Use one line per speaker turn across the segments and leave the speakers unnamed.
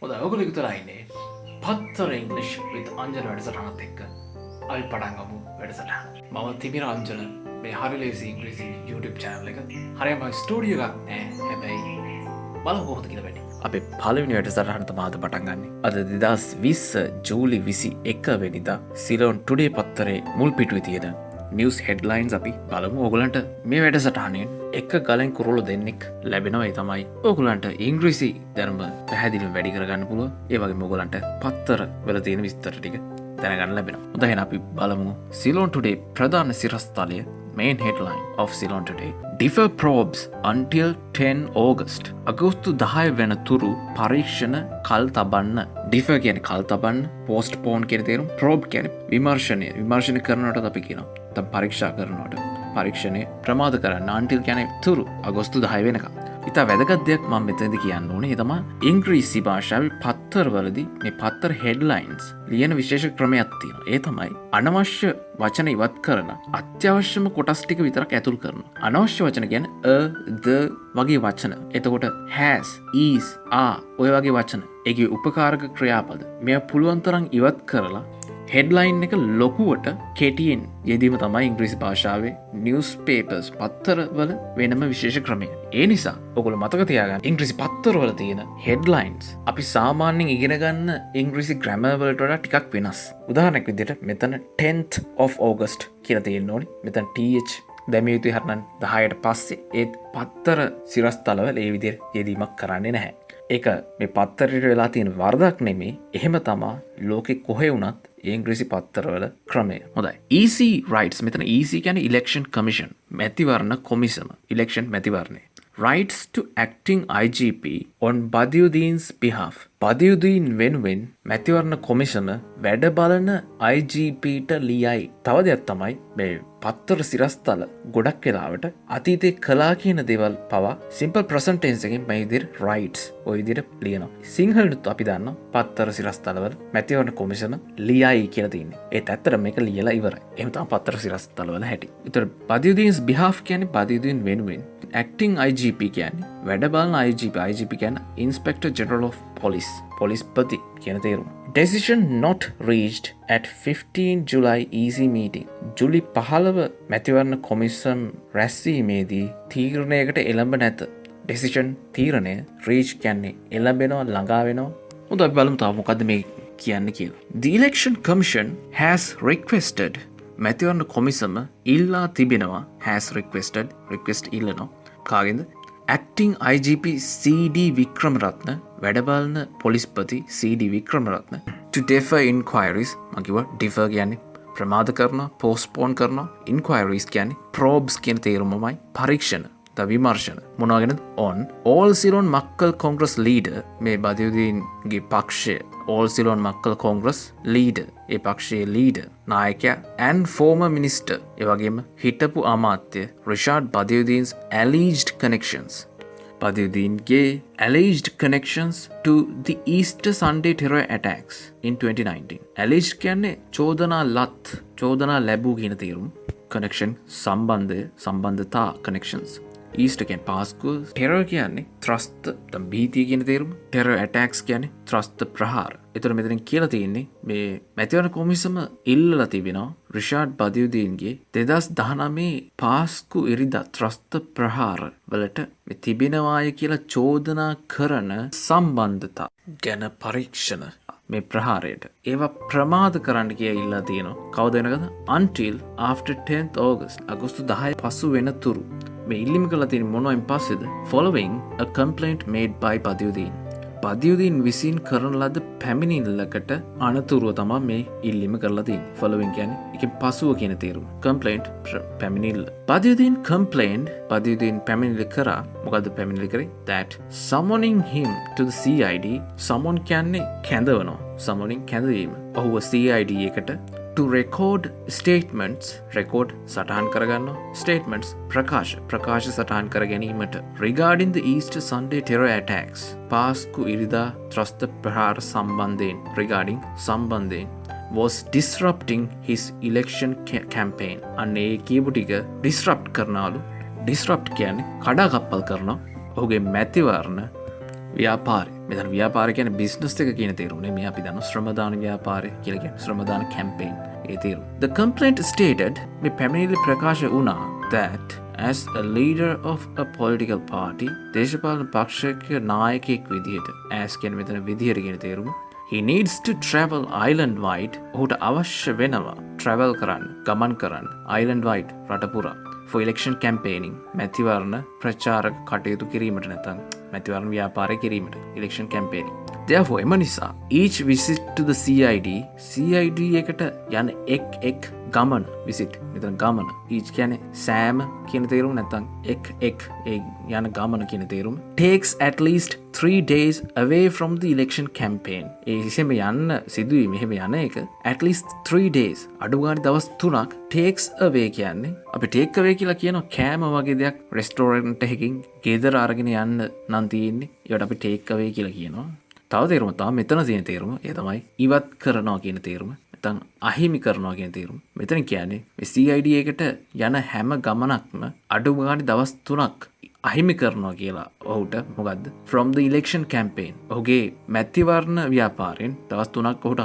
හොඳයි ඔයගොල්ලෝ එකතුලා ඉන්නේ පත්තර ඉංග්‍රීසි with අංජන වැඩසටහනත් එක්ක අපි පටන් ගමු වැඩසටහන. මම තිමිර අංජන මේ හරි ලේසි ඉංග්‍රීසි YouTube channel එක. හරියම ස්ටුඩියෝ එකක් නෑ. හැබැයි බලමු කොහොමද කියලා වැඩි.
අපේ පළවෙනි වැඩසටහන තමයි අද පටන් ගන්නෙ. අද 2020 ජූලි 21 වෙනිදා සිලෝන් ටුඩේ පත්තරේ මුල් පිටුවේ තියෙන නිවස් හෙඩ්ලයින්ස් අපි බලමු. ඕගොල්ලන්ට මේ වැඩසටහනෙන් එක ගලෙන් කුරුල්ල දෙන්නෙක් ලැබෙනවා. ඒ තමයි ඕගොල්ලන්ට ඉංග්‍රීසි දැනුම පැහැදිලිව වැඩි කරගන්න පුළුවන්. ඒ වගේම ඕගොල්ලන්ට පත්තර වල තියෙන විස්තර ටික දැනගන්න ලැබෙනවා. හොඳයි එහෙනම් අපි බලමු සිලෝන් ටුඩේ ප්‍රධාන සිරස්තලය. main headline of Ceylon today. Defer probes until 10 August. අගෝස්තු 10 වෙනතුරු පරීක්ෂණ කල් තබන්න. Defer කියන්නේ කල් තබන්න, postpone කියන තේරුම, probe කියන්නේ විමර්ශනය කරනවට අපි කියනවා. තම පරීක්ෂා කරනවට. පරීක්ෂණය ප්‍රමාද කරන්න. until කියන්නේ තුරු අගෝස්තු 10 වෙනකම්. ඉතා වැදගත් දෙයක් මම මෙතනදී කියන්න ඕනේ. ඒ තමයි ඉංග්‍රීසි භාෂාවේ පත්තරවලදී මේ පත්තර හෙඩ්ලයින්ස් ලියන විශේෂ ක්‍රමයක් තියෙනවා. ඒ තමයි අනවශ්‍ය වචන ඉවත් කරන අත්‍යවශ්‍යම කොටස් ටික විතරක් ඇතුල් කරනවා. අනවශ්‍ය වචන කියන්නේ the වගේ වචන. එතකොට has, is, are ඔය වගේ වචන. ඒකේ උපකාරක ක්‍රියාපද. මේවා පුළුවන් තරම් ඉවත් කරලා හෙඩ්ලයින් එක ලොකුවට කෙටියෙන් යෙදීම තමයි ඉංග්‍රීසි භාෂාවේ නිවුස් පේපර්ස් පත්තරවල වෙනම විශේෂ ක්‍රමය. ඒ නිසා ඔයගොල්ලෝ මතක තියාගන්න ඉංග්‍රීසි පත්තරවල තියෙන හෙඩ්ලයින්ස් අපි සාමාන්‍යයෙන් ඉගෙන ගන්න ඉංග්‍රීසි ග්‍රැමර් වලට වඩා ටිකක් වෙනස්. උදාහරණයක් විදිහට මෙතන 10th of August කියලා තියෙන්න ඕනේ. මෙතන th දැමිය යුතුයි හරනම් 10ට පස්සේ ඒ පත්තර සිරස්තලවල ඒ විදිහට යෙදීමක් කරන්නේ නැහැ. ඒක මේ පත්තරයට වෙලා තියෙන වරදක් නෙමෙයි. එහෙම තමා ලෝකෙ කොහේ වුණත් ඉංග්‍රීසි පත්තරවල ක්‍රමය. හොඳයි. EC rights මෙතන EC කියන්නේ election commission. මැතිවරණ කොමිසම. election මැතිවරණය. Rights to acting IGP on Badiuddin's behalf. Badiudeen වෙනුවෙන් මැතිවරණ කොමිසම වැඩ බලන IGPට ලියයි. තව දෙයක් තමයි මේ පත්තර සිරස්තල ගොඩක් වෙලාවට අතීතේ කළා කියන දේවල් පවා සිම්පල් ප්‍රසන්ට් ටෙන්ස් එකෙන් මේ විදිහට rights ඔය විදිහට ලියනවා. සිංහලෙත් අපි දන්නවා පත්තර සිරස්තලවල මැතිවරණ කොමිසම ලියයි කියලා තියෙන්නේ. ඒත් ඇත්තට මේක ලියලා ඉවරයි. එහෙම තමයි පත්තර සිරස්තලවල හැටි. ඒතර බදියුදීන්ස් behalf කියන්නේ බදියුදීන් වෙනුවෙන්. acting IGP කියන්නේ වැඩ බලන IGP කියන්නේ Inspector General of Police. පොලිස්පති කියන තේරුම. Decision not reached at 15 July EC meeting. July 15 මැතිවරණ කොමිසම් රැස්වීමේදී තීරණයකට එළඹ නැත. decision තීරණය reach කියන්නේ එළඹෙනවා, ළඟා වෙනවා. හොඳයි අපි බලමු තාම මොකද්ද මේ කියන්නේ කියලා. The election commission has requested මැතිවරණ කොමිසම ඉල්ලා තිබෙනවා has requested request ඉල්ලනවා. කාගෙන්ද? acting IGP CD Wickramaratne වැඩබලන පොලිස්පති CD Wickramaratne to defer inquiries. මම defer කියන්නේ ප්‍රමාද කරනවා, postpone කරනවා. inquiries කියන්නේ probes කියන තේරුමමයි. පරීක්ෂණ ද විමර්ශන මොනවාගෙනද? on all Ceylon Makkal Congress leader මේ බදියුදීන්ගේ පක්ෂය all Ceylon Makkal Congress leader ඒ පක්ෂයේ leader නායකයා and former minister ඒ වගේම හිටපු අමාත්‍ය Rishad බදියුදීන්ස් alleged connections බදියුදීන්ගේ alleged connections to the Easter Sunday terror attacks in 2019. alleged කියන්නේ චෝදනා ලැබූ කියන තේරුම. connection සම්බන්ධතා connections. Easter කියන්නේ පාස්කුව. terror කියන්නේ ත්‍රස්ත භීතිය කියන තේරුම. terror attacks කියන්නේ ත්‍රස්ත ප්‍රහාර. ඒතර මෙතනින් කියලා තියෙන්නේ මේ මැතිවරණ කොමිසම ඉල්ලලා තිබෙනවා රිෂාඩ් බදියුදීන්ගේ 2019 පාස්කු ඉරිදා ත්‍රස්ත ප්‍රහාර වලට මේ තිබෙනවාය කියලා චෝදනා කරන සම්බන්ධතා ගැන පරීක්ෂණ මේ ප්‍රහාරයට ඒවා ප්‍රමාද කරන්න කියලා ඉල්ලලා තියෙනවා. කවද වෙනකද? until after 10th August අගෝස්තු 10 පසු වෙනතුරු මේ ඉල්ලීම කළා තියෙන මොනවායින් පස්සේද? following a complaint made by Badiudeen. Badiudeen විසින් කරන ලද පැමිණිල්ලකට අනතුරුව තමයි මේ ඉල්ලීම කරලා තියෙන්නේ. following කියන්නේ ඒකේ පසුව කියන තේරුම. complaint පැමිණිල්ල. බදියුදීන් complained බදියුදීන් පැමිණිල්ල කරා. මොකද්ද පැමිණිල්ල කරේ? that summoning him to the CID. summon කියන්නේ කැඳවනවා. summoning කැඳවීම. ඔහුව CID එකට to record statements record සටහන් කරගන්නවා. statements ප්‍රකාශ සටහන් කර ගැනීමට regarding the Easter Sunday terror attacks පාස්කු ඉරිදා ත්‍රස්ත ප්‍රහාර සම්බන්ධයෙන් regarding සම්බන්ධයෙන් was disrupting his election campaign. අන්නේ කියපු ටික disrupt කරනවලු. disrupt කියන්නේ කඩාකප්පල් කරනවා. ඔහුගේ මැතිවරණ ව්‍යාපාරය. මෙතන ව්‍යාපාරය කියන්නේ බිස්නස් එක කියන තේරුමනේ. මේ අපි දන්න ශ්‍රමදාන ව්‍යාපාරය කියලා කියන්නේ ශ්‍රමදාන කැම්පේන් ඒ තේරුම. The complaint stated මේ පැමිණිලි ප්‍රකාශ වුණා that as a leader of a political party දේශපාලන පක්ෂයක නායකයෙක් විදිහට as කියන්නේ මෙතන විදිහට කියන තේරුම he needs to travel island wide ඔහුට අවශ්‍ය වෙනවා travel කරන්න ගමන් කරන්න island wide රට පුරා for election campaigning මැතිවරණ ප්‍රචාරක කටයුතු කිරීමට නැත්නම් මැතිවරණ ව්‍යාපාරය කිරීමට election campaigning. Therefore එම නිසා each visit to the CID එකට යන එක් ගමන visit මෙතන ගමන each කියන්නේ සෑම කියන තේරුම නැත්නම් එක් ඒ යන ගමන කියන තේරුම takes at least 3 days away from the election campaign. ඒ හිසෙම යන්න සිදුවීම එහෙම යන එක at least 3 days අඩු ගානේ දවස් 3ක් takes away කියන්නේ අපි take away කියලා කියනවා කෑම වගේ දෙයක් restaurant එකකින් ගෙදර අරගෙන යන්න නම් තියෙන්නේ. ඒකට අපි take away කියලා කියනවා. තව තේරුම තමයි මෙතන තියෙන තේරුම. ඒ තමයි ඉවත් කරනවා කියන තේරුම. නැත්නම් අහිමි කරනවා කියන තේරුම. මෙතන කියන්නේ මේ CID එකට යන හැම ගමනක්ම අඩු ගානේ දවස් 3ක් අහිමි කරනවා කියලා ඔහුට මොකද්ද from the election campaign ඔහුගේ මැතිවරණ ව්‍යාපාරයෙන් දවස් 3ක් ඔහුට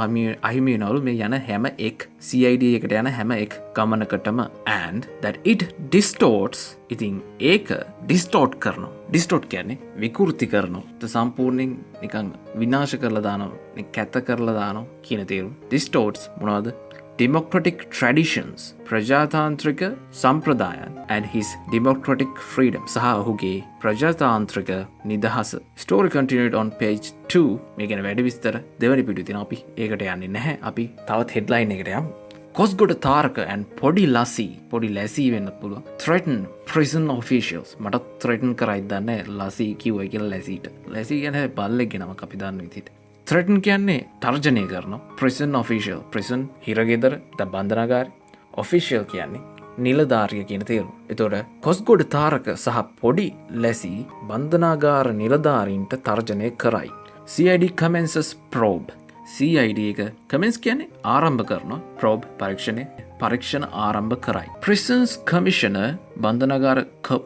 අහිමි වෙනවලු මේ යන හැම එක් CID එකට යන හැම එක් ගමනකටම and that it distorts ඉතින් ඒක distort කරනවා distort කියන්නේ විකෘති කරනවා සම්පූර්ණයෙන් නිකන් විනාශ කරලා දානවා කැත කරලා දානවා කියන තේරුම distorts මොනවද democratic traditions ප්‍රජාතාන්ත්‍රික සම්ප්‍රදායන් and his democratic freedom සහ ඔහුගේ ප්‍රජාතාන්ත්‍රික නිදහස. Story continued on page 2. මේ ගැන වැඩි විස්තර දෙවැනි පිටුවේ තියෙනවා. අපි ඒකට යන්නේ නැහැ. අපි තවත් headline එකට යමු. කොස්ගොඩ තාරක and පොඩි ලසී වෙන්න පුළුවන් threaten prison officials මට threaten කරයි දන්නේ ලසී කිව්වයි කියලා ලැසීට. ලැසී කියන්නේ බල්ලෙක්ගේ නමක් අපි දන්න විදිහට. threaten කියන්නේ තර්ජනය කරනවා. prison official prison හිරගෙදර බන්ධනාගාරය. official කියන්නේ නිලධාරිය කියන තේරුම. එතකොට කොස්ගොඩ තාරක සහ පොඩි ලැසී බන්ධනාගාර නිලධාරීන්ට තර්ජනය කරයි. CID commences probe. CID එක commence කියන්නේ ආරම්භ කරනවා. probe පරීක්ෂණ ආරම්භ කරයි. prisons commissioner බන්ධනාගාර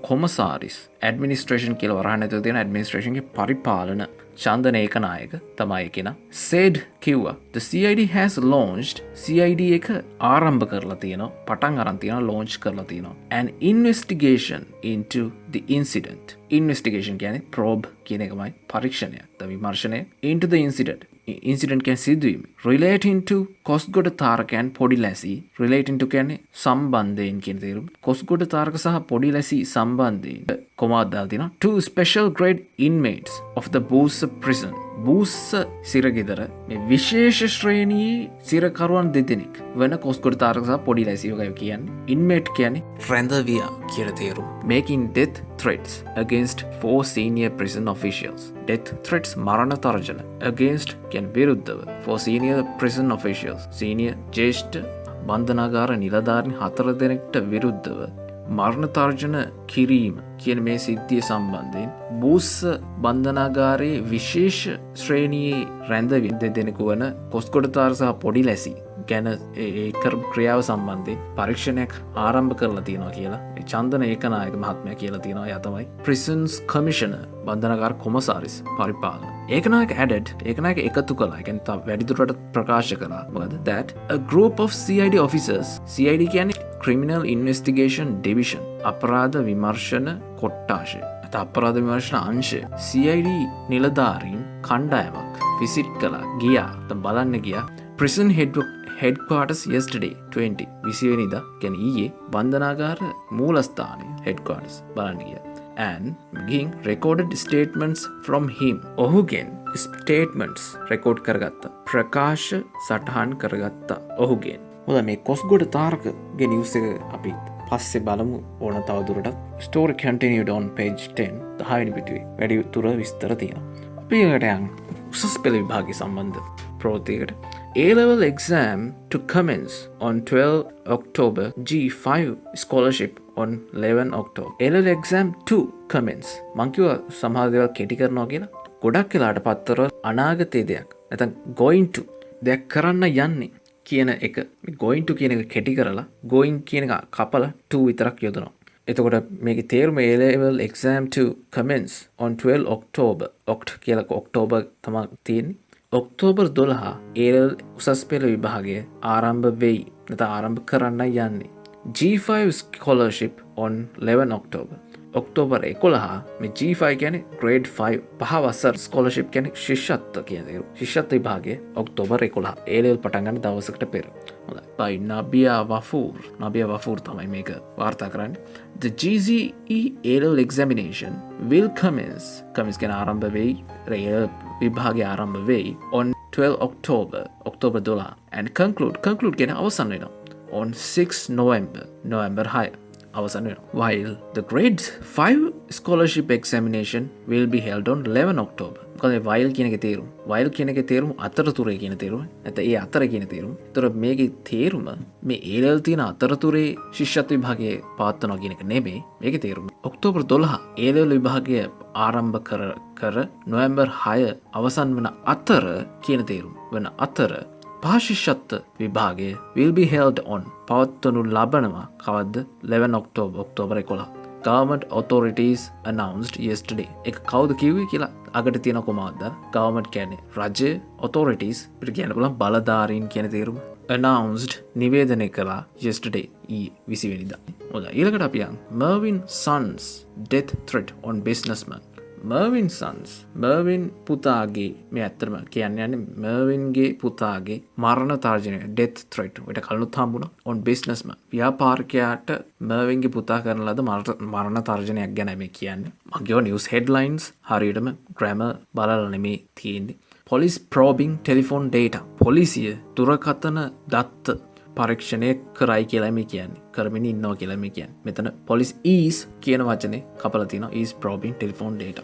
කොමසාරිස් administration කියලා වරහන් ඇතුළේ තියෙන administration ගේ පරිපාලන චන්දන ඒකනායක තමයි කෙනා said කිව්වා the CID has launched CID එක ආරම්භ කරලා තියෙනවා පටන් අරන් තියෙනවා launch කරලා තියෙනවා an investigation into the incident investigation කියන්නේ probe කියන එකමයි පරීක්ෂණය විමර්ශනය into the incident කියන්නේ සිදුවීම relating to Kosgoda Tharaka and පොඩි ලැසී relating to කියන්නේ සම්බන්ධයෙන් කියන තේරුම කොස්ගොඩ තාරක සහ පොඩි ලැසී සම්බන්ධයෙන් කොමාවක් දාලා තියෙනවා two special grade inmates of the Bussa prison බූස්ස සිරගෙදර මේ විශේෂ ශ්‍රේණියේ සිරකරුවන් දෙදෙනෙක් වෙන කොස්ගොඩ තාරක සහ පොඩි ලැසී වගේ කියන්නේ inmate කියන්නේ රැඳවියා කියලා තේරුම making death threats against 4 senior prison officials death threats මරණ තර්ජන against කියන්නේ විරුද්ධව 4 senior prison officials senior ජ්‍යෙෂ්ඨ බන්ධනාගාර නිලධාරීන් 4 දෙනෙක්ට විරුද්ධව මරණ තර්ජන කිරීම කියන මේ සිද්ධිය සම්බන්ධයෙන් බූස්ස බන්ධනාගාරයේ විශේෂ ශ්‍රේණියේ රැඳවීම් දෙදෙනෙකු වන කොස්ගොඩ තාරක සහ පොඩි ලැසී ගැන ඒ කරපු ක්‍රියාව සම්බන්ධයෙන් පරීක්ෂණයක් ආරම්භ කරලා තියෙනවා කියලා චන්දන ඒකනායක මහත්මයා කියලා තියෙනවා. එයා තමයි prisons commissioner බන්ධනාගාර කොමසාරිස් පරිපාලන. ඒකනායක ඒකනායක එකතු කළා. ඒ කියන්නේ වැඩිදුරටත් ප්‍රකාශ කළා. මොකද that a group of CID officers CID කියන්නේ criminal investigation division අපරාධ විමර්ශන කොට්ටාශය අපරාධ විමර්ශන අංශය CID නිලධාරීන් කණ්ඩායමක් visit කළා ගියා බලන්න ගියා prison headquarters yesterday 20 වෙනිදා කියන්නේ ඊයේ බන්ධනාගාර මූලස්ථානයේ headquarters බලන්න ගියා and giving recorded statements from him ඔහුගෙන් statements record කරගත්තා ප්‍රකාශ සටහන් කරගත්තා ඔහුගෙන්. හොඳ මේ කොස්ගොඩ තාරකගේ නිවුස් එක අපි පස්සේ බලමු ඕන තවදුරටත්. story continued on page 10 10 වෙනි පිටුවේ වැඩි තුර විස්තර තියෙනවා. අපි ඒකට යන් උසස් පෙළ විභාගය සම්බන්ධ ප්‍රවෘත්තියකට A-level exam to commence on 12 October G5 scholarship on 11 October A-level exam to commence මං කිව්වා සමහර දේවල් කෙටි කරනවා කියලා. ගොඩක් වෙලාට පත්තරවල අනාගතයේ දෙයක් නැත්නම් going to දෙයක් කරන්න යන්නේ කියන එක going to කියන එක කෙටි කරලා going කියන එක කපලා to විතරක් යොදනවා. එතකොට මේක තේරුම A level exam to commence on 12 October. කියලා ඔක්තෝබර් තමයි තියෙන්නේ. ඔක්තෝබර් 12 A level උසස් පෙළ විභාගය ආරම්භ වෙයි. නැත්නම් ආරම්භ කරන්නයි යන්නේ. G5 scholarship on 11 October. October 11 මේ G5 කියන්නේ grade 5 පහ වසර ස්කෝලර්ෂිප් කියන්නේ ශිෂ්‍යත්ව කියන දේ. ශිෂ්‍යත්ව විභාගය ඔක්තෝබර් 11 A level පටන් ගන්න දවසකට පෙර. හොඳයි. by Nabia Wafoor තමයි මේක වාර්තා කරන්නේ. The GCE A level examination will commence කියන ආරම්භ වෙයි. A level විභාගය ආරම්භ වෙයි on 12 October October 12 and conclude කියන අවසන් වෙනවා on 6 November 6 අවසන් වෙනවා. While the grade 5 scholarship examination will be held on 11 October. මොකද while කියන එකේ තේරුම? while කියන එකේ තේරුම අතරතුරේ කියන තේරුම. නැත්නම් ඒ අතර කියන තේරුම. ඒතර මේකේ තේරුම මේ A level තියෙන අතරතුරේ ශිෂ්‍යත්ව විභාගයේ පවත්වනවා කියන එක නෙමෙයි. මේකේ තේරුම ඔක්තෝබර් 12 A level විභාගය ආරම්භ කර නොවැම්බර් 6 අවසන් වන අතර කියන තේරුම. වන අතර පාශිෂ්‍යත්ව විභාගය will be held on පවත්වනු ලබනවා කවද්ද 11 October 11. Government authorities announced yesterday. එක කවුද කිව්වේ කියලා අගට තියෙන කොමාවක්ද? government කියන්නේ රජය, authorities පිට කියන්න පුළුවන් බලධාරීන් කියන තේරුම. announced නිවේදනය කළා yesterday 20 වෙනිදා. හොඳයි ඊළඟට අපි යන් Mervyn Sons death threat on businessman. Mervyn පුතාගේ මේ ඇත්තටම කියන්නේ මර්වින්ගේ පුතාගේ මරණ තර්ජනය ඩෙත් ත්‍රෙට් ඔයට කලිනුත් හම්බුණා on businessman ව්‍යාපාරිකයාට මර්වින්ගේ පුතා කරන ලද මරණ තර්ජනයක් ගැන මේ කියන්නේ මම කියව නිවුස් හෙඩ්ලයින්ස් හරියටම ග්‍රැමර් බලලා නෙමෙයි තියෙන්නේ police probing telephone data පොලිසිය දුරකථන දත්ත පරීක්ෂණය කරයි කියලා මේ කියන්නේ කරමින් ඉන්නවා කියලා මේ කියන්නේ මෙතන police is කියන වචනේ කපලා තියෙනවා is probing telephone data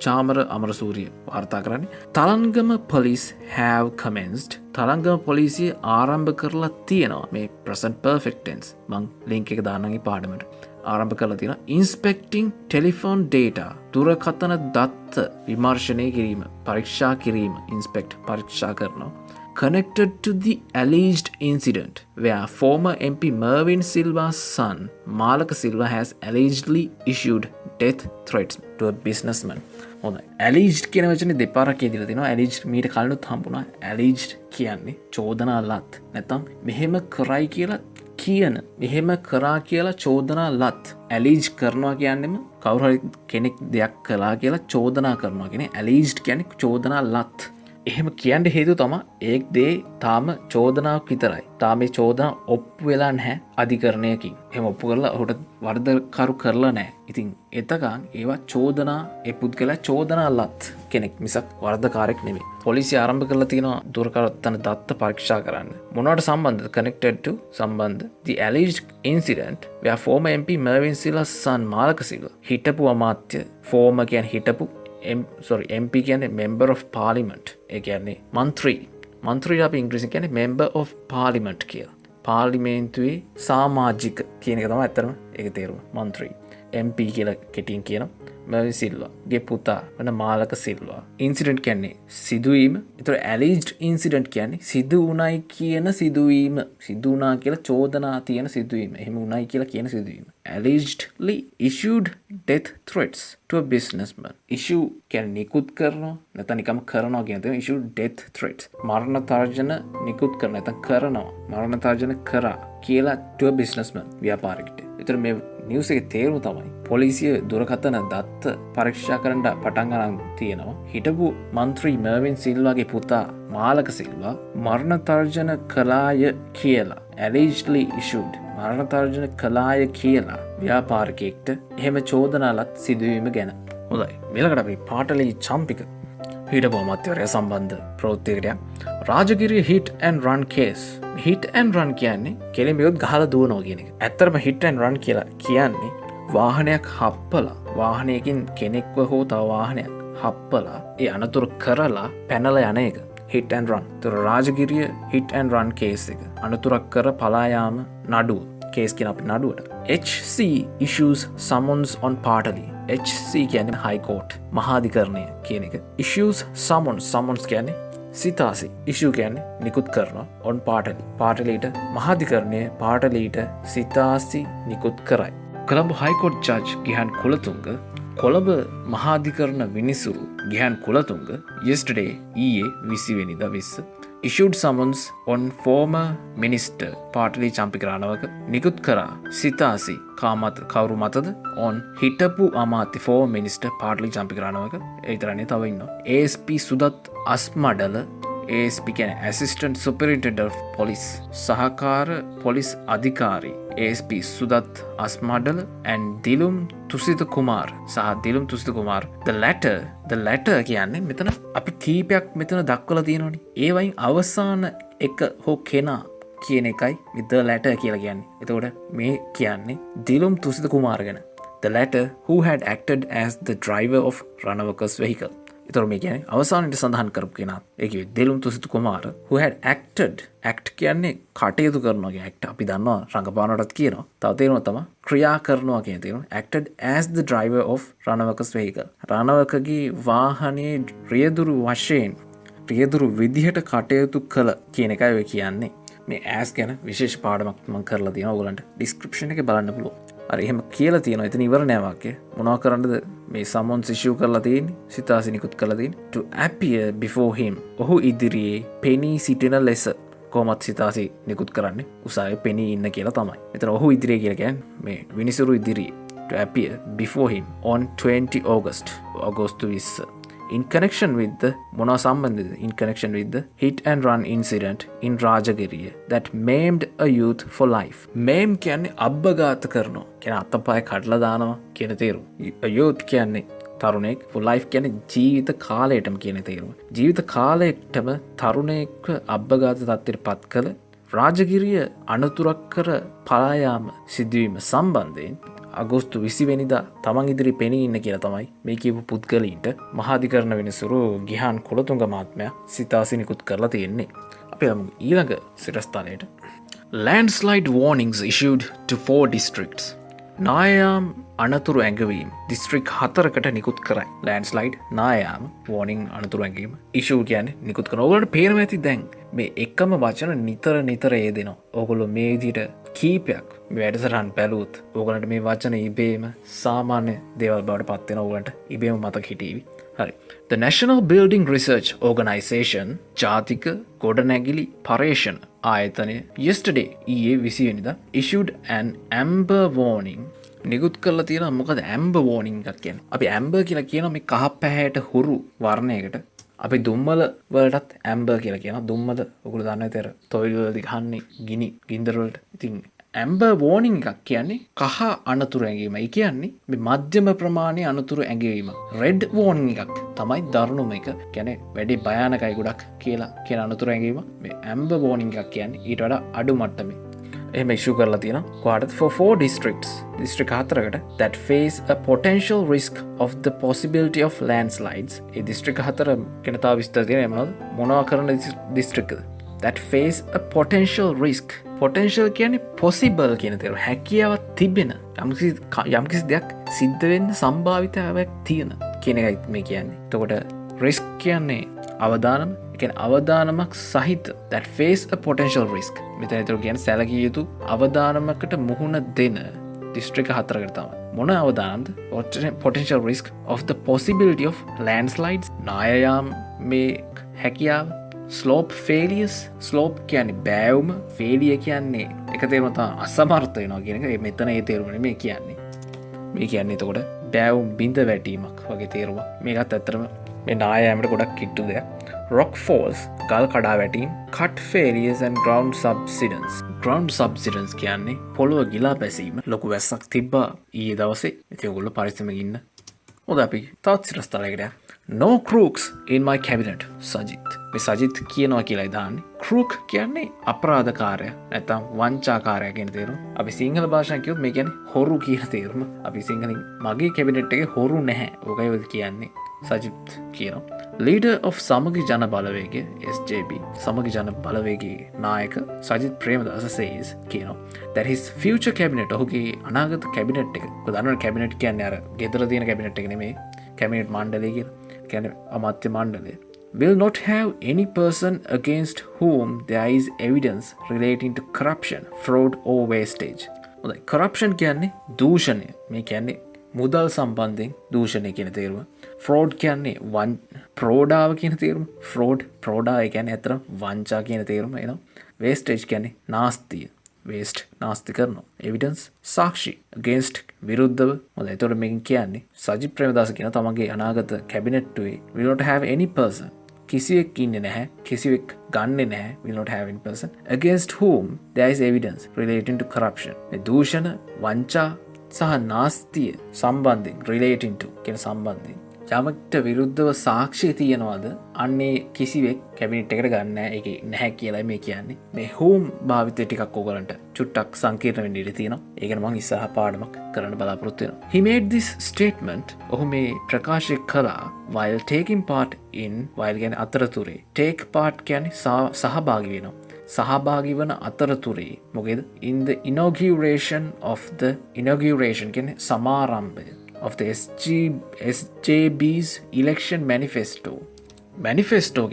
Chamara Amarasuriya වාර්තා කරන්නේ Thalangama police have commenced Thalangama පොලිසිය ආරම්භ කරලා තියෙනවා මේ present perfect tense මං link එක දාන්නම් මේ පාඩමට ආරම්භ කරලා තියෙනවා inspecting telephone data දුරකථන දත්ත විමර්ශනය කිරීම පරීක්ෂා කිරීම inspect පරීක්ෂා කරනවා connected to the alleged incident where former MP Mervyn Silva's son Malaka Silva has allegedly issued death threats to a businessman. හොඳයි. alleged කියන වචනේ දෙපාරක් කියදලා තිනවා. alleged මීට කලිනුත් හම්බුණා. alleged කියන්නේ චෝදනා ලත්. නැත්නම් මෙහෙම කරයි කියලා කියන. මෙහෙම කරා කියලා චෝදනා ලත්. allege කරනවා කියන්නේම කවුරු හරි කෙනෙක් දෙයක් කළා කියලා චෝදනා කරනවා කියන්නේ alleged කියන්නේ චෝදනා ලත්. එහෙම කියන්න හේතු තම ඒක් දේ තාම චෝදනාවක් විතරයි. තාම මේ චෝදනා ඔප්පු වෙලා නැහැ අධිකරණයකින්. එහෙම ඔප්පු කරලා ඔහුට වරදකරු කරලා නැහැ. ඉතින් එතකන් ඒවා චෝදනා ඒ පුද්ගලයා චෝදනා ලත් කෙනෙක් මිසක් වරදකාරයෙක් නෙමෙයි. පොලිසිය ආරම්භ කරලා තියෙනවා දුරකථන දත්ත පරීක්ෂා කරන්න. මොනවට සම්බන්ධද? connected to සම්බන්ධ the alleged incident where former MP Mervyn Silva's son Malaka Silva හිටපු අමාත්‍ය former කියන්නේ හිටපු MP කියන්නේ member of parliament ඒ කියන්නේ මන්ත්‍රී අපි ඉංග්‍රීසියෙන් කියන්නේ member of parliament කියලා. පාර්ලිමේන්තුවේ සමාජික කියන එක තමයි අත්‍තරම ඒක තේරුම. මන්ත්‍රී MP කියලා කෙටියෙන් කියනවා. මර්වින් සිල්වා ගේ පුතා වන මාලක සිල්වා. ඉන්සිඩන්ට් කියන්නේ සිදුවීම. ඒතර alleged incident කියන්නේ සිදු වුණයි කියන සිදුවීම. සිදු වුණා කියලා චෝදනා තියෙන සිදුවීම. එහෙම වුණයි කියලා කියන සිදුවීම. allegedly issued death threats to a businessman. issue කියන්නේ නිකුත් කරනවා නැත්නම් නිකම් කරනවා කියන තේරුම issue death threats. මරණ තර්ජන නිකුත් කරන නැත්නම් කරනවා. මරණ තර්ජන කරා කියලා to a businessman ව්‍යාපාරිකයෙකුට. ඒතර මේ නිවුස් එකේ තේරුම තමයි පොලිසිය දුරකථන දත්ත පරීක්ෂා කරන්න පටන් ගන්න තියෙනවා. හිටපු මන්ත්‍රී මර්වින් සිල්වාගේ පුතා මාලක සිල්වා මරණ තර්ජන කළාය කියලා allegedly issued මරණ තර්ජන කළාය කියලා ව්‍යාපාරිකයෙක්ට එහෙම චෝදනාලත් සිදුවීම ගැන. හොඳයි. ඊළඟට අපි පාටලී චම්පික හිටපු අමාත්‍යවරයා සම්බන්ධ ප්‍රවෘත්තියකට Rajagiriya hit and run case. hit and run කියන්නේ කෙලිමියොත් ගහලා දුවනවා කියන එක. ඇත්තටම hit and run කියලා කියන්නේ වාහනයක් හප්පලා වාහනයකින් කෙනෙක්ව හෝ තව වාහනයක් හප්පලා ඒ අනතුරු කරලා පැනලා යන එක hit and run. ඒතර Rajagiriya hit and run case එක. අනතුරක් කර පලා යාම නඩුව. case කියන අපි නඩුවට. HC issues summons on Patali. HC කියන්නේ high court මහාධිකරණය කියන එක. issues summons කියන්නේ සිතාසි. issue කියන්නේ නිකුත් කරනවා on Patali. පාටලීට මහාධිකරණය පාටලීට සිතාසි නිකුත් කරයි. කොළඹ හයිකෝට් ජජ් ගිහන් කුලතුංග කොළඹ මහාධිකරණ විනිසුරු ගිහන් කුලතුංග yesterday ඊයේ 20 වෙනිදා 20 issued summons on former minister පාටලි චම්පික රණවක නිකුත් කරා සිතාසි කවුරු මතද on හිටපු අමාත්‍ය former minister පාටලි චම්පික රණවක ඒ විතරනේ තව ඉන්නවා ASP සුදත් අස්මඩල ASP කියන්නේ assistant superintendent of police සහකාර පොලිස් අධිකාරී ASP සුදත් අස්මඩල and දිලුම් තුසිත කුමාර් සහ දිලුම් තුසිත කුමාර් the latter කියන්නේ මෙතන අපි කීපයක් මෙතන දක්වලා තියෙනවනේ ඒ වයින් අවසාන එක හෝ කෙනා කියන එකයි මේ the latter කියලා කියන්නේ. එතකොට මේ කියන්නේ දිලුම් තුසිත කුමාර් ගැන. the latter who had acted as the driver of Ranawaka's vehicle. ඒතර මේ කියන්නේ අවසානයේ සඳහන් කරපු කෙනා. ඒ කිව්වේ දෙලුම් තුසිත කුමාර who had acted act කියන්නේ කටයුතු කරනවා කියන act අපි දන්නවා රංගපානටත් කියනවා. තව තේරුම තමයි ක්‍රියා කරනවා කියන තේරුම. acted as the driver of Ranawaka's vehicle. රණවකගේ වාහනේ රියදුරු වශයෙන් රියදුරු විදිහට කටයුතු කළ කියන එකයි ඔය කියන්නේ. මේ as ගැන විශේෂ පාඩමක් මම කරලා තියෙනවා. ඔයගලන්ට description එකේ බලන්න පුළුවන්. අර එහෙම කියලා තියෙනවා. එතන ඉවර නෑ වාක්‍යය. මොනවා කරන්නද මේ summons issue කරලා තියෙන්නේ? සිතාසි නිකුත් කරලා තියෙන්නේ. to appear before him. ඔහු ඉදිරියේ පෙනී සිටින ලෙස කොහොමත් සිතාසි නිකුත් කරන්නේ උසාවියේ පෙනී ඉන්න කියලා තමයි. එතන ඔහු ඉදිරියේ කියලා කියන්නේ මේ විනිසුරු ඉදිරියේ to appear before him on 20 August. August 20. in connection with the මොනවා සම්බන්ධද in connection with the hit and run incident in Rajagiriya that maimed a youth for life. maim කියන්නේ අබ්බඝාත කරනවා. කියන්නේ අතපය කඩලා දානවා කියන තේරුම. a youth කියන්නේ තරුණයෙක් for life කියන්නේ ජීවිත කාලයටම කියන තේරුම. ජීවිත කාලයටම තරුණයෙක්ව අබ්බඝාත තත්ත්වයට පත් කළ රාජගිරිය අනතුරක් කර පලා යාම සිදුවීම සම්බන්ධයෙන් අගෝස්තු 20 වෙනිදා තමන් ඉදිරි පෙනී ඉන්න කියලා තමයි මේ කියපු පුද්ගලයින්ට මහාධිකරණ විනිසුරු ගිහාන් කුලතුංග මහත්මයා සිතාසි නිකුත් කරලා තියෙන්නේ. අපි යමු ඊළඟ සිරස්තලයට. Landslide warnings issued to 4 districts. නායම් අනතුරු ඇඟවීම දිස්ත්‍රික් 4කට නිකුත් කරයි. ලෑන්ඩ්ස්ලයිඩ් නායම් warning අනතුරු ඇඟවීම issue කියන්නේ නිකුත් කරන. ඕගොල්ලන්ට පේනවා ඇති දැන් මේ එකම වචන නිතර යෙදෙනවා. ඕගොල්ලෝ මේ විදිහට කීපයක් මේ වැඩසටහන් බැලුවොත් ඕගොල්ලන්ට මේ වචන ඉබේම සාමාන්‍ය දේවල් බවට පත් වෙනවා. ඕගොල්ලන්ට ඉබේම මතක හිටීවි. හරි. The National Building Research Organisation ජාතික ගොඩනැගිලි පර්යේෂණ ආයතනය yesterday ඊයේ 20 වෙනිදා issued an amber warning නිකුත් කරලා තියෙනවා. මොකද amber warning එකක් කියන්නේ? අපි amber කියලා කියනවා මේ කහ පැහැයට හුරු වර්ණයකට. අපි දුම්මල වලටත් amber කියලා කියනවා. දුම්මල ඔයගොල්ලෝ දන්න ඇතර තොইল වලදී ගහන්නේ ගින්දර වලට. ඉතින් amber warning එකක් කියන්නේ කහ අනතුරු ඇඟවීම. ඒ කියන්නේ මේ මධ්‍යම ප්‍රමාණයේ අනතුරු ඇඟවීම. red warning එකක් තමයි දරුණුම එක. කියන්නේ වැඩි භයානකයි ගොඩක් කියලා කියන අනතුරු ඇඟවීම. මේ amber warning එකක් කියන්නේ ඊට වඩා අඩු මට්ටමේ. එහෙම ඉෂු කරලා තියෙනවා. කොහටද for 4 districts. district 4කට that face a potential risk of the possibility of landslides. A district 4 ගැන තව විස්තර තියෙනවා. මොනවද? මොනවා කරන district එකද? that face a potential risk. potential කියන්නේ possible කියන තේරුම. හැකියාවක් තිබෙන යම්කිසි දෙයක් සිද්ධ වෙන්න සම්භාවිතාවයක් තියෙන කියන එකයි මේ කියන්නේ. එතකොට risk කියන්නේ අවදානම. ඒ කියන්නේ අවදානමක් සහිත that face a potential risk. මෙතන ඒතර කියන්නේ සැලකිය යුතු අවදානමකට මුහුණ දෙන district 4කට තමයි. මොන අවදානම්ද? potential risk of the possibility of landslides. නායයාම් මේ හැකියාව ස්ලෝප් ෆේලියස්. ස්ලෝප් කියන්නේ බෑවුම. ෆේලිය කියන්නේ එක තේරුම තමයි අසමර්ථ වෙනවා කියන එක. මෙතන ඒ තේරුමනේ මේ කියන්නේ. මේ කියන්නේ එතකොට බෑවුම් බිඳ වැටීමක් වගේ තේරුමක්. මේකත් ඇත්තටම මේ නායයාමට ගොඩක් කිට්ටු දෙයක්. rock falls ගල් කඩා වැටීම්. cut failures and ground subsidence. ground subsidence කියන්නේ පොළොව ගිලා බැසීම. ලොකු වැස්සක් තිබ්බා ඊයේ දවසේ. ඉතින් ඔයගොල්ලෝ පරිස්සමෙන් ඉන්න. හොඳ අපි තවත් සිරස්තලයකට යමු. No crooks in my cabinet. Sajith. මේ සජිත් කියනවා කියලායි දාන්නේ. crook කියන්නේ අපරාධකාරයා නැත්නම් වංචාකාරයා කියන තේරුම. අපි සිංහල භාෂාවෙන් කියොත් මේ කියන්නේ හොරු කියන තේරුම. අපි සිංහලෙන් මගේ කැබිනට් එකේ හොරු නැහැ. ඕකයි ඔය කියන්නේ. සජිත් කියනවා. Leader of සමගි ජන බලවේගය SJB සමගි ජන බලවේගයේ නායක සජිත් ප්‍රේමදාස says කියනවා that his future cabinet ඔහුගේ අනාගත කැබිනට් එක. ඔය දන්නවනේ කැබිනට් කියන්නේ අර ගෙදර තියෙන කැබිනට් එක නෙමෙයි. කැබිනට් මණ්ඩලය කියලා. කියන්නේ අමාත්‍ය මණ්ඩලය. Will not have any person against whom there is evidence relating to corruption, fraud or wastage. හොඳයි කරප්ෂන් කියන්නේ දූෂණය මේ කියන්නේ මුදල් සම්බන්ධයෙන් දූෂණය කියන තේරුම ෆ්‍රෝඩ් කියන්නේ ප්‍රෝඩාව කියන තේරුම ප්‍රෝඩා කියන්නේ ඇත්තටම වංචා කියන තේරුම එනවා වේස්ටේජ් කියන්නේ නාස්තිය වේස්ට් නාස්ති කරනවා එවිඩන්ස් සාක්ෂි against විරුද්ධව හොඳයි එතකොට මේකෙන් කියන්නේ සජිත් ප්‍රේමදාස කියන තමන්ගේ අනාගත කැබිනට්ටුවේ will not have any person කිසිවෙක් ඉන්නේ නැහැ කිසිවෙක් ගන්නෙ නැහැ will not have any person against whom there is evidence relating to corruption මේ දූෂණ වංචා සහ නාස්තිය සම්බන්ධයෙන් relating to කියන සම්බන්ධයෙන් යමකට විරුද්ධව සාක්ෂි තියනවාද අන්නේ කිසිවෙක් කැබිනට් එකට ගන්න ඒක නැහැ කියලා මේ කියන්නේ මේ හෝම් භාවිතය ටිකක් ඕගලන්ට චුට්ටක් සංකීර්ණ වෙන්න ඉඩ තියෙනවා ඒක නම් ඉස්සරහ පාඩමක් කරන්න බලාපොරොත්තු වෙනවා he made this statement ඔහු මේ ප්‍රකාශ කළා while taking part in while කියන්නේ අතරතුරේ take part කියන්නේ සහභාගී වෙනවා සහභාගී වන අතරතුරේ මොකේද in the inauguration කියන්නේ සමාරම්භය of the SJB's election manifesto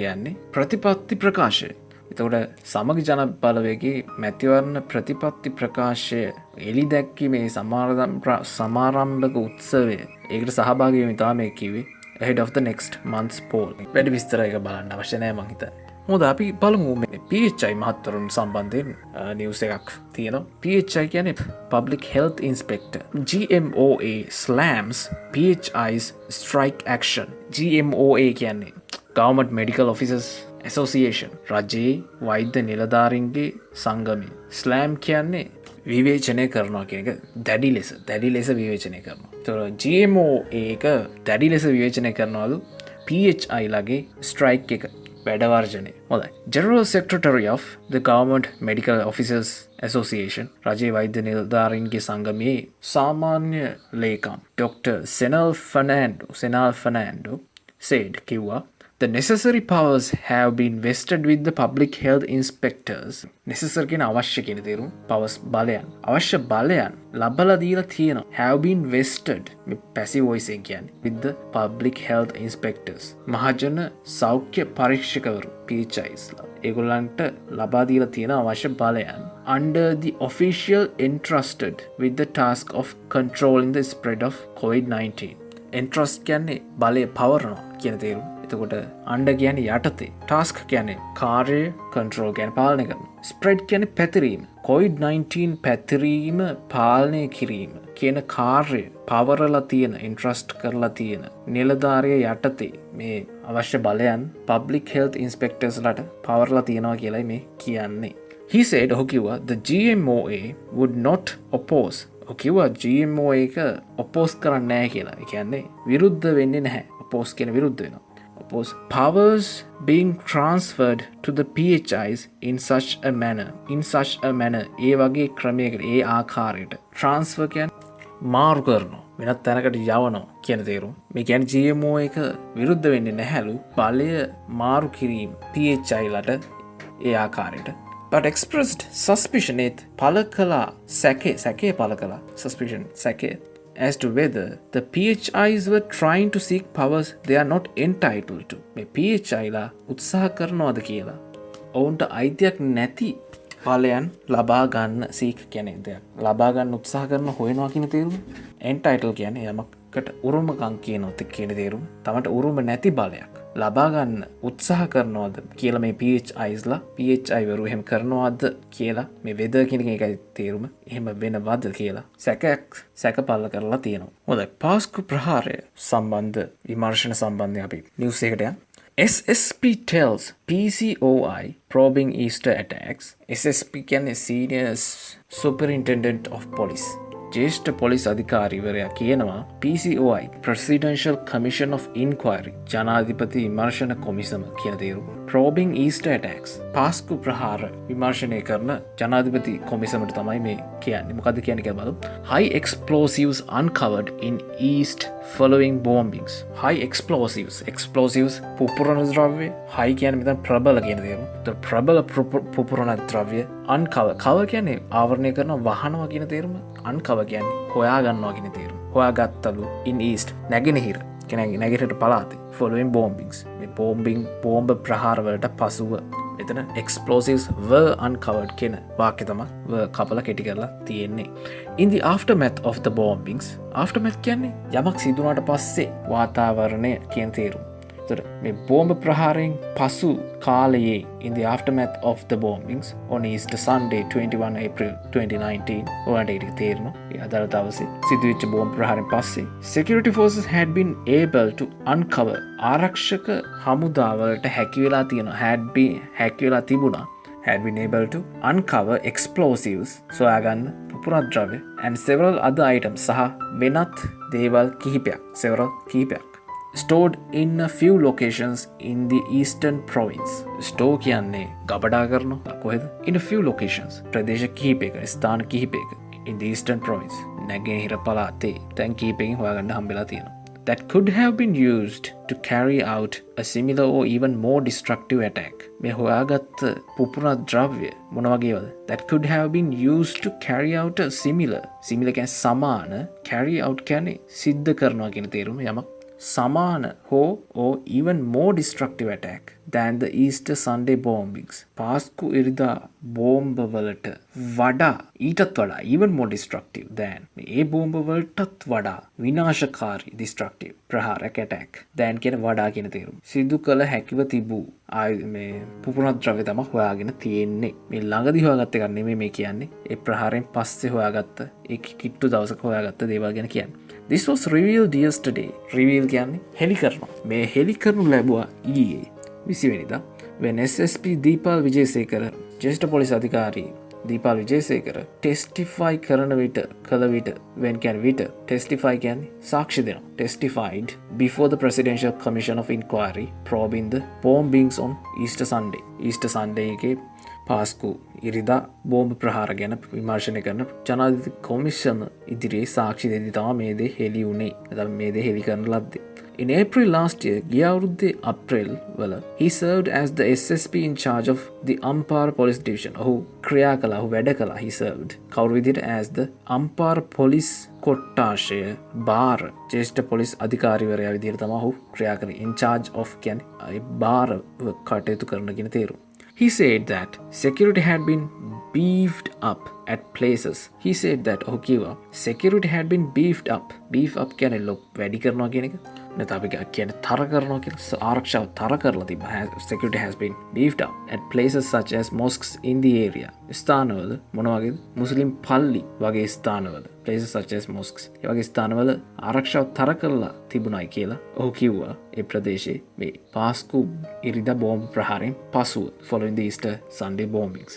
කියන්නේ ප්‍රතිපත්ති ප්‍රකාශය. එතකොට සමග ජන බලවේගයේ මැතිවරණ ප්‍රතිපත්ති ප්‍රකාශය එලි දැක්කීමේ සමාරම්භක උත්සවය. ඒකට සහභාගී වෙමින් තමයි කිව්වේ ahead of the next month's poll. වැඩි විස්තර එක බලන්න අවශ්‍ය නැහැ මං හිතන්නේ. මොකද අපි බලමු මේ PHI මහත්වරුන් සම්බන්ධයෙන් නිවුස් එකක් තියෙනවා. PHI කියන්නේ Public Health Inspector. GMOA slams PHI's strike action. GMOA කියන්නේ Government Medical Officers Association. රජයේ වෛද්‍ය නිලධාරීන්ගේ සංගමය. slam කියන්නේ විවේචනය කරනවා කියන එක දැඩි ලෙස විවේචනය කරනවා. ඒතකොට GMOA එක දැඩි ලෙස විවේචනය කරනවලු PHI ලගේ ස්ට්‍රයික් එක වැඩවර්ජනය හොඳයි General Secretary of the Government Medical Officers Association රජයේ වෛද්‍ය නිලධාරීන්ගේ සංගමයේ සාමාන්‍ය ලේකම් Dr. Senal Fernando said කිව්වා the necessary powers have been vested with the public health inspectors necessary කියන අවශ්‍ය කියන තේරුම powers බලයන් අවශ්‍ය බලයන් ලබලා දීලා තියෙනවා have been vested මේ passive voice එක කියන්නේ with the public health inspectors මහජන සෞඛ්‍ය පරීක්ෂකවරු PHIs ලා ඒගොල්ලන්ට ලබා දීලා තියෙන අවශ්‍ය බලයන් under the official entrusted with the task of controlling the spread of COVID-19 entrust කියන්නේ බලය පවරනවා කියන තේරුම එතකොට අන්ඩ කියන්නේ යටතේ ටාස්ක් කියන්නේ කාර්ය කන්ට්‍රෝල් කියන්නේ පාලනය කරනවා ස්ප්‍රෙඩ් කියන්නේ පැතිරීම COVID-19 පැතිරීම පාලනය කිරීම කියන කාර්ය පවරලා තියෙන ඉන්ට්‍රස්ට් කරලා තියෙන නිලධාරිය යටතේ මේ අවශ්‍ය බලයන් public health inspectors ලට පවරලා තියෙනවා කියලායි මේ කියන්නේ he said ඔහු කිව්වා the GMOA would not oppose ඔහු කිව්වා GMOA එක oppose කරන්නේ නැහැ කියලා ඒ කියන්නේ විරුද්ධ වෙන්නේ නැහැ oppose කියන විරුද්ධ වෙනවා powers being transferred to the PHIs in such a manner ඒ වගේ ක්‍රමයකට ඒ ආකාරයට transfer කියන්නේ මාරු කරනවා වෙනත් තැනකට යවනවා කියන තේරුම මේ කියන්නේ GMO එක විරුද්ධ වෙන්නේ නැහැලු බලය මාරු කිරීම PHI ලට ඒ ආකාරයට but expressed suspicion it පළ කළා සැකේ පළ කළා suspicion සැකේ as to whether the PHIs were trying to seek powers they are not entitled to. මේ PHI ලා උත්සාහ කරනවද කියලා. ඔවුන්ට අයිතියක් නැති ඵලයන් ලබා ගන්න seek කියන්නේ දෙයක්. ලබා ගන්න උත්සාහ කරන හොයනවා කියන තේරුම. entitled කියන්නේ යමකට උරුමකම් කියනොත් කියන තේරුම. තමට උරුම නැති බලයක් ලබා ගන්න උත්සාහ කරනවද කියලා මේ PHIs ලා PHI වරු එහෙම කරනවද කියලා මේ weather කියන එකයි තේරුම. එහෙම වෙනවද කියලා සැකපල්ල කරලා තියෙනවා. හොඳයි පාස්කු ප්‍රහාරය සම්බන්ධ විමර්ශන සම්බන්ධයෙන් අපි නිවුස් එකට යමු. SSP tells PCOI probing Easter attacks. SSP කියන්නේ Senior Superintendent of Police. ජේෂ්ඨ පොලිස් අධිකාරීවරයා කියනවා PCOI Presidential Commission of Inquiry ජනාධිපති විමර්ශන කොමිසම කියන තේරුම probing Easter attacks පාස්කු ප්‍රහාර විමර්ශනය කරන ජනාධිපති කොමිසමට තමයි මේ කියන්නේ මොකද්ද කියන්නේ කියලා බලමු high explosives uncovered in East following bombings high explosives පුපුරන ද්‍රව්‍ය high කියන්නේ මෙතන ප්‍රබල කියන තේරුම ඒතර ප්‍රබල පුපුරන ද්‍රව්‍ය uncover කියන්නේ ආවරණය කරන වහනවා කියන තේරුම uncover කියන්නේ හොයා ගන්නවා කියන තේරුම. හොයාගත්තලු in east නැගෙනහිර. කියන්නේ නැගෙනහිරට පළාතේ following bombings. මේ බෝම්බ ප්‍රහාර වලට පසුව මෙතන explosives were uncovered කියන වාක්‍ය තමයි were කපලා කෙටි කරලා තියෙන්නේ. In the aftermath of the bombings, aftermath කියන්නේ යමක් සිදු වුණාට පස්සේ වාතාවරණය කියන තේරුම. ඒතර මේ බෝම්බ ප්‍රහාරයෙන් පසු කාලයේ in the aftermath of the bombings on Easter Sunday 21 April 2019 ඔයාලට ඒක තේරෙනවා. ඒ අදාළ දවසේ සිදුවෙච්ච බෝම්බ ප්‍රහාරයෙන් පස්සේ security forces had been able to uncover ආරක්ෂක හමුදාවලට හැකි වෙලා තියෙනවා හැකි වෙලා තිබුණා had been able to uncover explosives සොයාගන්න පුපුරද්‍රව්‍ය and several other items සහ වෙනත් දේවල් කිහිපයක් stored in a few locations in the eastern province. Store කියන්නේ ගබඩා කරනවා කොහෙද? In a few locations. ප්‍රදේශ කිහිපයක ස්ථාන කිහිපයක in the eastern province. නැගෙනහිර පළාතේ තැන් කිහිපයකින් හොයාගන්න හම්බෙලා තියෙනවා. That could have been used to carry out a similar or even more destructive attack. මේ හොයාගත්ත පුපුරන ද්‍රව්‍ය මොන වගේවද? That could have been used to carry out a similar කියන්නේ සමාන, carry out කියන්නේ සිද්ධ කරනවා කියන තේරුම යමක් සමාන හෝ or even more destructive attack than the Easter Sunday bombings. පාස්කු ඉරිදා බෝම්බ වලට වඩා ඊටත් වඩා even more destructive than ඒ බෝම්බ වලටත් වඩා විනාශකාරී destructive ප්‍රහාරක attack than කියන වඩා කියන තේරුම සිදු කළ හැකිව තිබූ මේ පුපුරන ද්‍රව්‍ය තමයි හොයාගෙන තියෙන්නේ. මේ ළඟදී හොයාගත්ත එක නෙමෙයි මේ කියන්නේ. ඒ ප්‍රහාරයෙන් පස්සේ හොයාගත්ත ඒ කිට්ටු දවසක හොයාගත්ත දේවල් ගැන කියන්නේ. This was revealed yesterday. Reveal කියන්නේ හෙලි කරනවා. මේ හෙලි කරනු ලැබුවා ඊයේ 20 වෙනිදා when SSP දීපාල් විජේසේකර ජ්‍යෙෂ්ඨ පොලිස් අධිකාරී දීපාල් විජේසේකර testify කරන විට when can විට testify කියන්නේ සාක්ෂි දෙනවා. Testified before the Presidential Commission of Inquiry probing the bombings on Easter Sunday. Easter Sunday එකේ පාස්කු ඉරිදා බෝම්බ ප්‍රහාර ගැන විමර්ශනය කරන ජනාධිපති කොමිෂන ඉදිරියේ සාක්ෂි දෙදි තමයි මේ දේ හෙළි වුණේ. නැත්නම් මේ දේ හෙළි කරන ලද්දේ. In April last year, ගිය අවුරුද්දේ අප්‍රේල් වල he served as the SSP in charge of the Ampara Police Division. ඔහු ක්‍රියා කළා, ඔහු වැඩ කළා. He served. කවුරු විදිහට as the Ampara Police කොට්ටාශය බාර ජ්‍යෙෂ්ඨ පොලිස් අධිකාරිවරයා විදිහට තමයි ඔහු ක්‍රියා කරේ. In charge of කියන්නේ බාර කටයුතු කරන කියන තේරුම. He said that security had been beefed up at places. He said that security had been beefed up. Beef up කියන්නේ වැඩි කරනවා කියන එක. නැත්නම් අපි කියන්නේ තර කරනවා කියන ආරක්ෂාව තර කරලා තිබ්බා. Security has been beefed up at places such as mosques in the area. ස්ථානවල මොන වගේද? මුස්ලිම් පල්ලි වගේ ස්ථානවල. Places such as mosques. ඒ වගේ ස්ථානවල ආරක්ෂාව තර කරලා තිබුණයි කියලා ඔහු කිව්වා. ඒ ප්‍රදේශයේ මේ පාස්කු ඉරිදා බෝම්බ ප්‍රහාරයෙන් පසුව following the Easter Sunday bombings.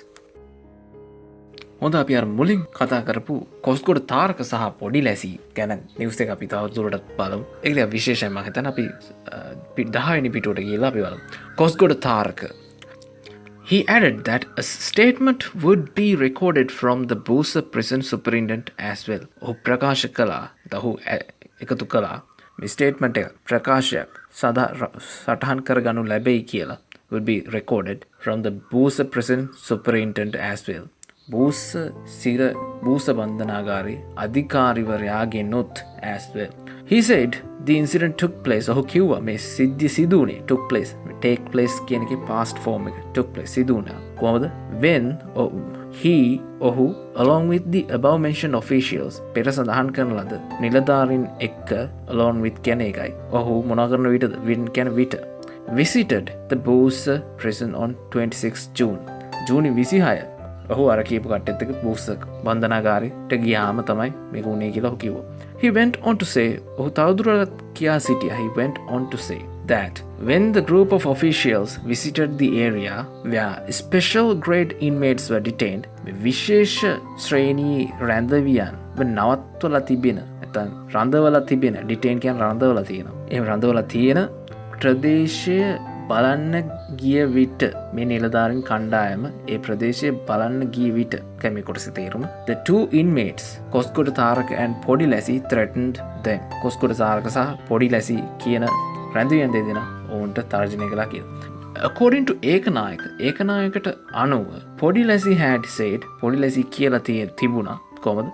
හොඳ අපි අර මුලින් කතා කරපු කොස්ගොඩ තාරක සහ පොඩි ලැසි ගැන නිවුස් එක අපි තවදුරටත් බලමු. ඒක විශේෂයෙන්ම මම හිතන්නේ අපි 10 වෙනි පිටුවට ගිහලා අපි බලමු. කොස්ගොඩ තාරක. He added that a statement would be recorded from the Busa prison superintendent as well. ඔහු ප්‍රකාශ කළා. ඔහු එකතු කළා මේ ස්ටේට්මන්ට් එක ප්‍රකාශයක් සටහන් කරගනු ලැබෙයි කියලා would be recorded from the Busa prison superintendent as well. බූස බන්ධනාගාරයේ අධිකාරිවරයාගෙනුත් as well. He said the incident took place. ඔහු කිව්වා මේ සිදුුනේ took place. take place කියන එකේ past form එක took place සිදුුණා. කොහොමද? when ඔහු along with the above mentioned officials පෙර සඳහන් කරන ලද නිලධාරීන් එක්ක along with කියන එකයි. ඔහු මොනවා කරන විටද? when කියන විට visited the Busa prison on 26 June. ජූනි 26 ඔහු අර කියපු කට්ටියත් එක්ක බූස බන්ධනාගාරයට ගියාම තමයි මේක උනේ කියලා ඔහු කිව්වා. He went on to say ඔහු තවදුරටත් කියා සිටියා. He went on to say that when the group of officials visited the area where special grade inmates were detained, විශේෂ ශ්‍රේණී රැඳවියන් නවත්වලා තිබෙන නැත්නම් රඳවලා තිබෙන detain කියන්නේ රඳවලා තියෙනවා. එහෙම රඳවලා තියෙන ප්‍රදේශය බලන්න ගිය විට මේ නිලධාරීන් කණ්ඩායම ඒ ප්‍රදේශයේ බලන්න ගිය විට කැමි කොටසේ තේරුම the two inmates Kosgoda Tharaka and පොඩි ලැසි threatened them. කොස්ගොඩ තාරක සහ පොඩි ලැසි කියන රැඳවියන් දෙදෙනා ඔවුන්ට තර්ජනය කළා කියලා. According to ඒකනායකට අනුව පොඩි ලැසි had said පොඩි ලැසි කියලා තිබුණා කොහමද?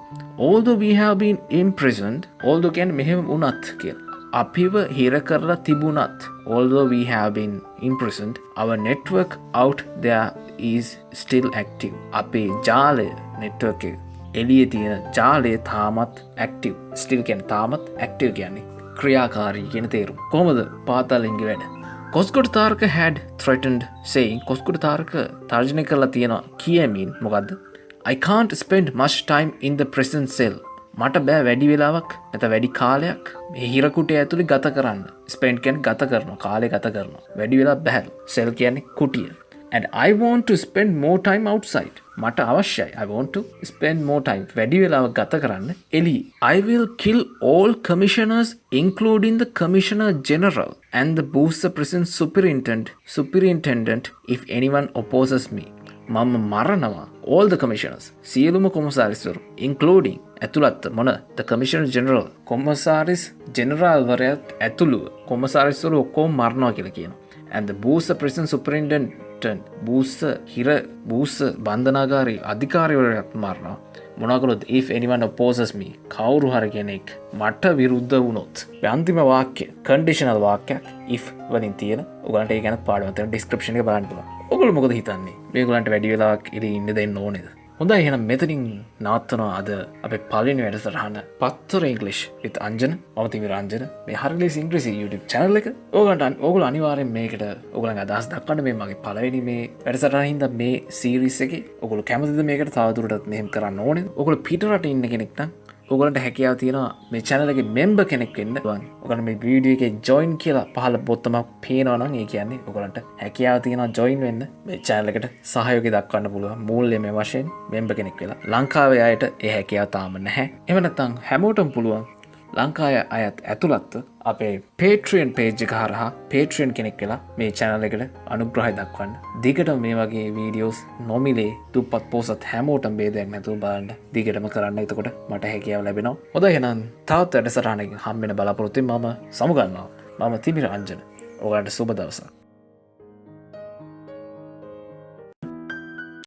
Although we have been imprisoned, although කියන්නේ මෙහෙම වුණත් කියලා. අපිව හිර කරලා තිබුණත් although we have been imprisoned our network out there is still active. අපේ ජාලය network එක එළියේ තියෙන ජාලය තාමත් active. still කියන්නේ තාමත් active කියන්නේ ක්‍රියාකාරී කියන තේරුම. කොහොමද පාතාලින්ගේ වැඩ? කොස්කොඩ තාරක had threatened saying කොස්කොඩ තාරක තර්ජනය කරලා තියෙනවා කියමින් මොකද්ද? I can't spend much time in the prison cell. මට බෑ වැඩි වෙලාවක් නැත වැඩි කාලයක් මේ හිරකුටිය ඇතුලේ ගත කරන්න. spend කියන්නේ ගත කරනවා, කාලය ගත කරනවා. වැඩි වෙලා බෑ. cell කියන්නේ කුටිය. and I want to spend more time outside. මට අවශ්‍යයි. I want to spend more time. වැඩි වෙලාවක් ගත කරන්න එළියේ. I will kill all commissioners including the commissioner general and the Booster prison superintendent if anyone opposes me. මම මරනවා all the commissioners සියලුම කොමසාරිස්වරු including ඇතුළත් මොන the commissioner general කොමසාරිස් ජෙනරාල් වරයාත් ඇතුළුව කොමසාරිස්වරු ඔක්කොම මරනවා කියලා කියනවා. and the Booster prison superintendent බූස්ස බන්ධනාගාරී අධිකාරිවරයාත් මරනවා. මොනවා කළොත් if anyone opposes me කවුරු හරි කෙනෙක් මට විරුද්ධ වුණොත්. අන්තිම වාක්‍ය conditional වාක්‍යයක් if වලින් තියෙන. ඔයගලන්ට ඒ ගැන පාඩමක් තියෙන description එක බලන්න පුළුවන්. ඔයගොල්ලෝ මොකද හිතන්නේ? මේගොල්ලන්ට වැඩි වෙලාවක් ඉඳ ඉන්න දෙන්න ඕනේද? හොඳයි එහෙනම් මෙතනින් නවත්වනවා අද අපේ පළවෙනි වැඩසටහන පත්තර ඉංග්‍රීසි with අංජන. මම තිමිර අංජන. මේ හරිලේසි ඉංග්‍රීසි YouTube channel එක. ඕගොල්ලෝ අනිවාර්යෙන් මේකට ඕගොල්ලන්ගේ අදහස් දක්වන්න. මේ මගේ පළවෙනි මේ වැඩසටහනින් හින්දා මේ series එකේ ඕගොල්ලෝ කැමතිද මේකට තවදුරටත් මෙහෙම කරන්න ඕනේද? ඕගොල්ලෝ පිටරට ඉන්න කෙනෙක් නම් ඔගලන්ට හැකියාව තියෙනවා මේ channel එකේ member කෙනෙක් වෙන්න. ඔයගොල්ලෝ මේ වීඩියෝ එකේ join කියලා පහළ බොත්තමක් පේනවා නම් ඒ කියන්නේ ඔයගලන්ට හැකියාව තියෙනවා join වෙන්න. මේ channel එකට සහයෝගය දක්වන්න පුළුවන්. මූල්‍යමය වශයෙන් member කෙනෙක් වෙලා. ලංකාවේ අයට ඒ හැකියාව තාම නැහැ. එහෙම නැත්නම් හැමෝටම පුළුවන් ලංකාවේ අයත් ඇතුළත් අපේ Patreon page එක හරහා Patreon කෙනෙක් වෙලා මේ channel එකට අනුග්‍රහය දක්වන්න. දිගටම මේ වගේ videos නොමිලේ දුප්පත් පොසත් හැමෝටම ભેදයක් නැතුව බලන්න දිගටම කරන්න. එතකොට මට හැකියාව ලැබෙනවා. හොඳයි එහෙනම් තවත් වැඩසටහනකින් හම්බෙන්න බලාපොරොත්තු වෙමි. මම සමුගන්නවා. මම තිමිර අංජන. ඔයාලට සුබ දවසක්.